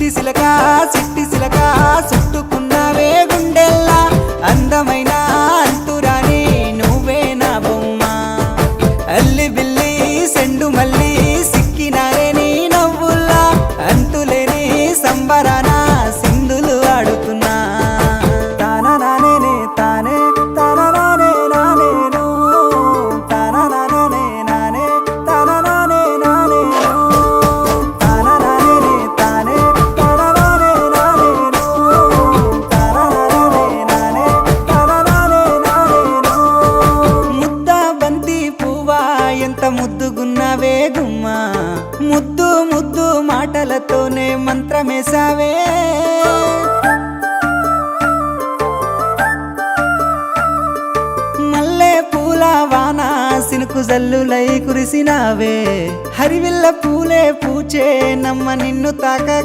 చిట్టి సిలక చుట్టుకున్నావే గుండెల్లా అందమైన అంతురాని నువ్వే నా బొమ్మ అల్లి బిల్లి సెండు మల్లి సిక్కినారే నీ నవ్వుల్లా అంతులేని సంబరాన సింధులు ఆడుతున్నా తానా నానే తానే తానా నానే నానేను తానా నానే నానే తానా నానే నానేను తానా నానే తానే తానా నానే నానేను తానా నానే నానే తానా నానే నానేను ముద్ద బంతి పువ్వా ఎంత ముద్దుగున్నావే గుమ్మా ముద్దు ముద్దు మాటలతోనే మంత్రమేసావే మల్లె పూల వాన సినుకు జల్లులై కురిసినావే హరివిల్ల పూలే పూచే నమ్మ నిన్ను తాకగా